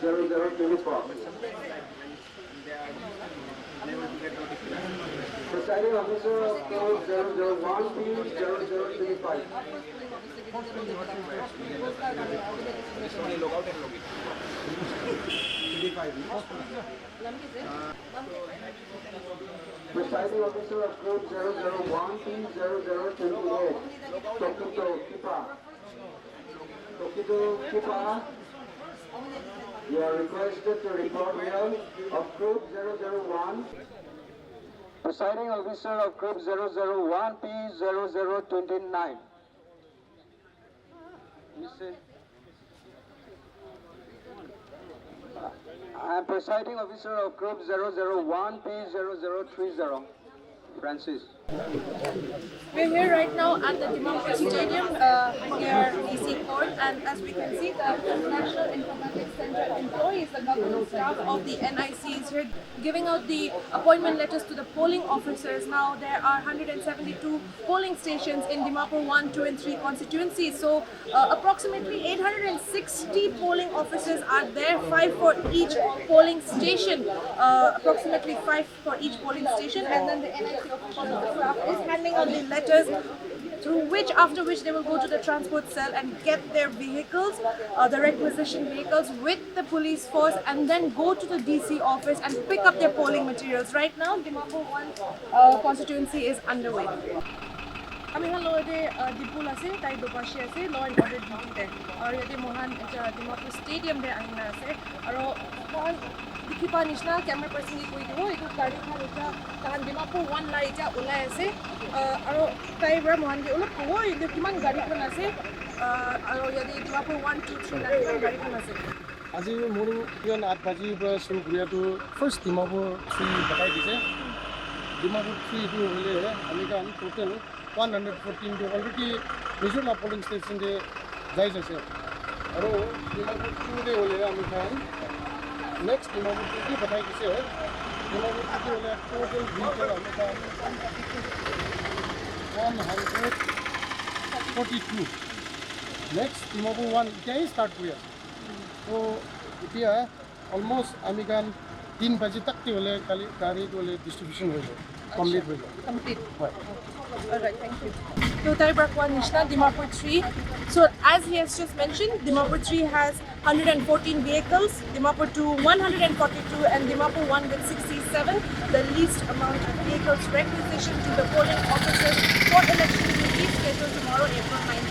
0024. Presiding officer of code 001P0025. Presiding officer of group 001P0028. Tokito Kipa. You are requested to report here of group 001. Presiding officer of group 001P0029. I am presiding officer of group 001P0030. Francis. We're here right now at the Dimapur Stadium near DC Court, and as we can see, the National Informatics Center employees, the government staff of the NIC is here giving out the appointment letters to the polling officers. Now there are 172 polling stations in Dimapur 1, 2 and 3 constituencies, so approximately 860 polling officers are there, 5 for each polling station, approximately 5 for each polling station, and then the NIC officials of the staff is handing out the letters after which they will go to the transport cell and get their vehicles, the requisition vehicles with the police force, and then go to the DC office and pick up their polling materials. Right now, Dimapur 1 constituency is underway. আমি হলো যে ডিপুল আছে তাই দুপাশে আছে ল and order ডিউটিতে আৰু ইয়াতে মহান ডিমাপুৰ ষ্টেডিয়াম দে আহিনা আছে আৰু দেখি পোৱা নিচিনা কেমেৰা পাৰ্চনে কৈ দিব এইটো গাড়ীখন এতিয়া তাহান ডিমাপুৰ 1 লাই এতিয়া ওলাই আছে আৰু তাইৰ পৰা মহানকে অলপ ক'ব এইটো কিমান গাড়ীখন আছে আৰু ইয়াতে ডিমাপুৰ 1, 2, 3 লাই গাড়ীখন আছে আজি মৰ্নিং 8 বাজিৰ পৰা শুরু কৰিয়াটো ফাৰ্ষ্ট ডিমাপুৰ 3 বতাই দিছে ডিমাপুৰ 3 টো হ'লে আমি কাম টোটেল 114 to already visual polling station de jai jase aro Dimapur 2 de hole ami khan next Dimapur 2 ki batai dise Dimapur 2 hole total vehicle ami khan 142 next Dimapur 1 jai start hoya so etia almost ami khan 3 baje tak ti hole kali gari hole distribution hoye complete hoye complete Alright, thank you. So, Taibrakwan Nishna, Dimapur 3. So, as he has just mentioned, Dimapur 3 has 114 vehicles, Dimapur 2 142, and Dimapur 1 with 67, the least amount of vehicles requisitioned to the polling officers for election duty scheduled tomorrow, April 19.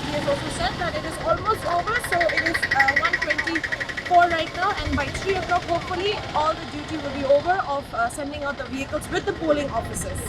He has also said that it is almost over, so it is 1:24 right now, and by 3 o'clock, hopefully, all the duty will be over of sending out the vehicles with the polling officers.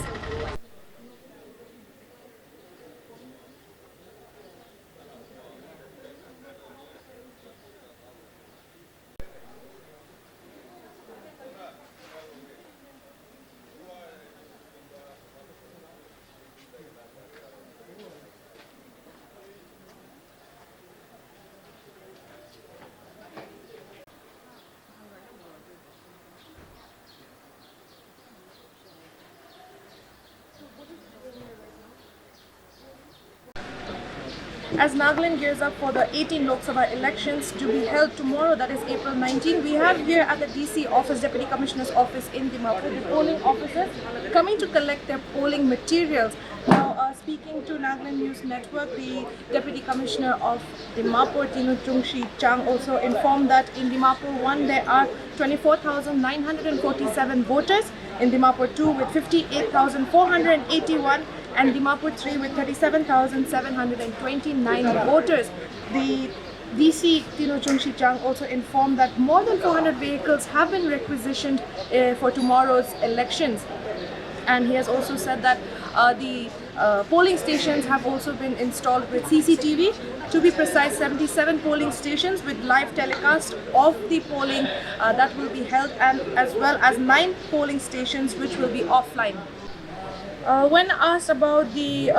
As Nagaland gears up for the 18 Lok Sabha elections to be held tomorrow, that is April 19, we have here at the DC office, Deputy Commissioner's office in Dimapur, the polling officers coming to collect their polling materials. Now, speaking to Nagaland News Network, the Deputy Commissioner of Dimapur, Chungshi Chang, also informed that in Dimapur 1 there are 24,947 voters, in Dimapur 2 with 58,481, and Dimapur 3 with 37,729 voters. The DC Tino Chungshi Chang also informed that more than 400 vehicles have been requisitioned for tomorrow's elections. And he has also said that the polling stations have also been installed with CCTV. To be precise, 77 polling stations with live telecast of the polling that will be held, and as well as 9 polling stations which will be offline. When asked about the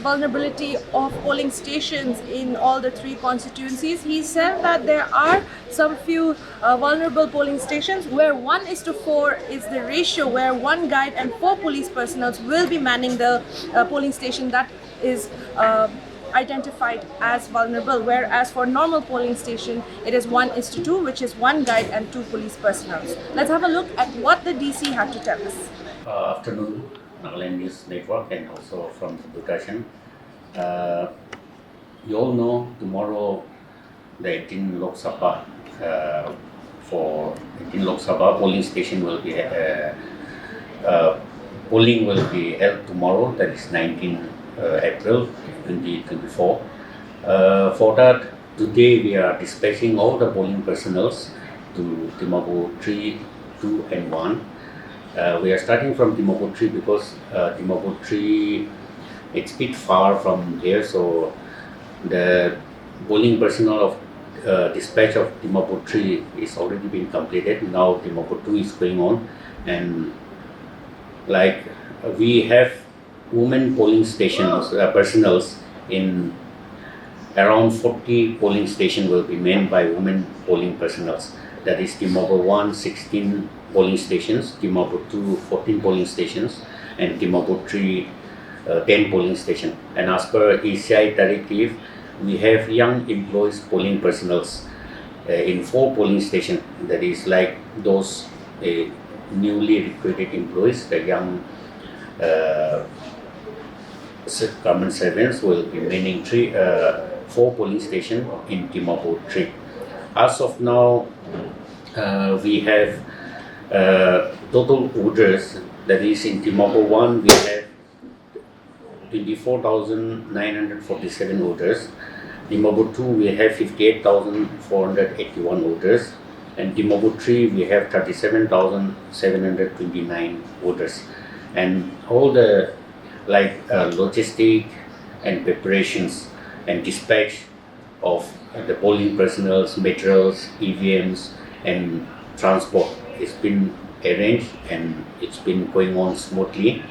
vulnerability of polling stations in all the 3 constituencies, he said that there are some few vulnerable polling stations where 1:4 is the ratio, where 1 guide and 4 police personnel will be manning the polling station that is identified as vulnerable, whereas for normal polling station, it is 1:2, which is 1 guide and 2 police personnel. Let's have a look at what the DC had to tell us. Afternoon, Nagaland News Network, and also from the Dutton. You all know tomorrow the 18 Lok Sabha, for 18 Lok Sabha polling station will be polling will be held tomorrow, that is 19 April 2024. For that, today we are dispatching all the polling personnel to Dimapur 3, 2 and 1. We are starting from Dimapur 3 because Dimapur 3, it's a bit far from here, so the polling personnel of dispatch of Dimapur 3 is already been completed. Now Dimapur 2 is going on, and like we have women polling stations, personnels in around 40 polling stations will be manned by women polling personnels. That is Dimapur 1, 16 polling stations, Dimapur 2, 14 polling stations, and Dimapur 3, 10 polling stations. And as per ECI directive, we have young employees polling personnels in 4 polling stations. That is like those newly recruited employees, the young government servants will be manning 4 polling stations in Dimapur 3. As of now, we have total orders, that is in Dimapur 1 we have 24,947 orders. Dimapur 2 we have 58,481 orders, and Dimapur 3 we have 37,729 orders. And all the logistic and preparations and dispatch of the polling personnel, materials, EVMs and transport has been arranged, and it's been going on smoothly.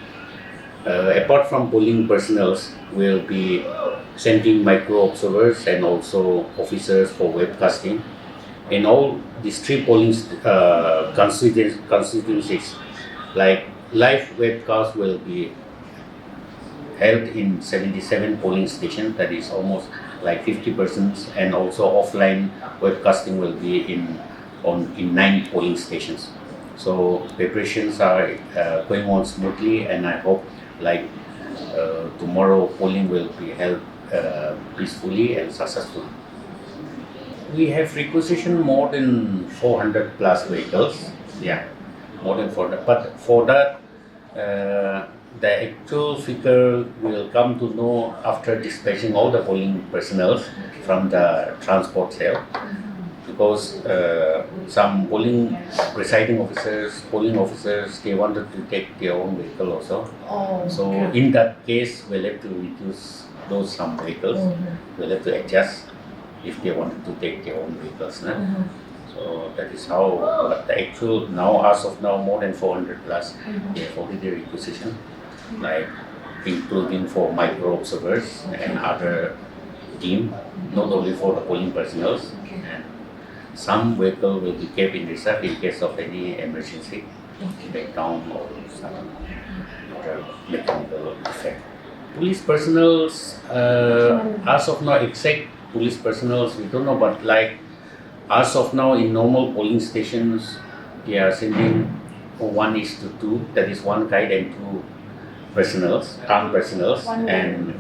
Apart from polling personnel, we'll be sending micro observers and also officers for webcasting. In all these 3 polling constituencies, like live webcast will be held in 77 polling stations, that is almost like 50%, and also offline webcasting will be in 9 polling stations. So preparations are going on smoothly, and I hope tomorrow polling will be held peacefully and successfully. We have requisitioned more than 400 plus vehicles, more than 400. But for that, the actual figure will come to know after dispatching all the polling personnel from the transport cell, because some presiding officers, polling officers, they wanted to take their own vehicle also. So in that case, we'll have to reduce some vehicles. We'll have to adjust if they wanted to take their own vehicles. So that is how, but the actual now, as of now, more than 400 plus, they have already requisitioned, including for micro observers and other team, not only for the polling personnel. And some vehicle will be kept in reserve in case of any emergency, breakdown or some other mechanical defect. Police personnel, as of now, exact police personnel we don't know, but as of now in normal polling stations, they are sending 1:2, that is 1 guide and 2 personnels, armed personnels, and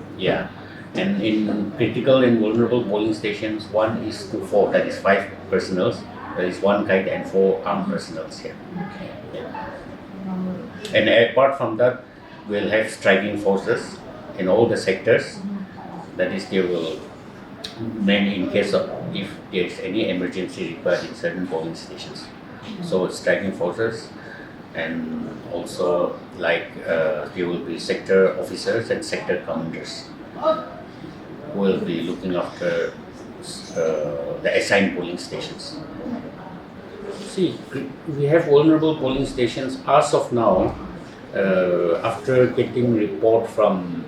and in critical and vulnerable polling stations 1:4, that is 5 personnels, that is 1 guide and 4 armed personnels. And apart from that, we'll have striking forces in all the sectors, that is they will man in case of if there is any emergency required in certain polling stations. So striking forces, and also there will be sector officers and sector commanders who will be looking after the assigned polling stations. See, we have vulnerable polling stations as of now. After getting report from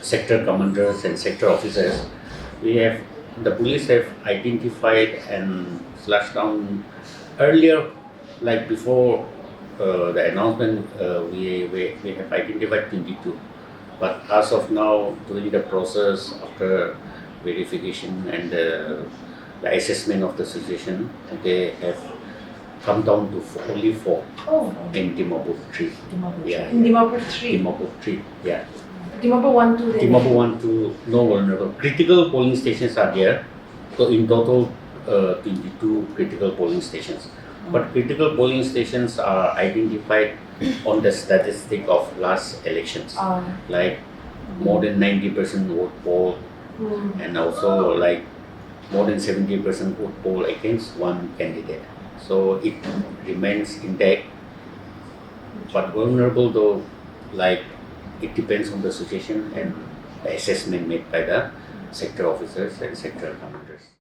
sector commanders and sector officers, the police have identified and slashed down earlier, before the announcement. We have identified 22 But as of now, during the process after verification and the assessment of the situation, they have come down to only 4 in Dimapur 3. Yeah. In Dimapur 3. Dimapur 3, yeah. Dimapur 1, 2. then- Dimapur 1 to no vulnerable. Critical polling stations are there. So in total, 22 critical polling stations. But critical polling stations are identified on the statistic of last elections, like more than 90% vote poll, and also like more than 70% vote poll against one candidate. So it remains intact. But vulnerable though, like it depends on the situation and the assessment made by the sector officers and sector commanders.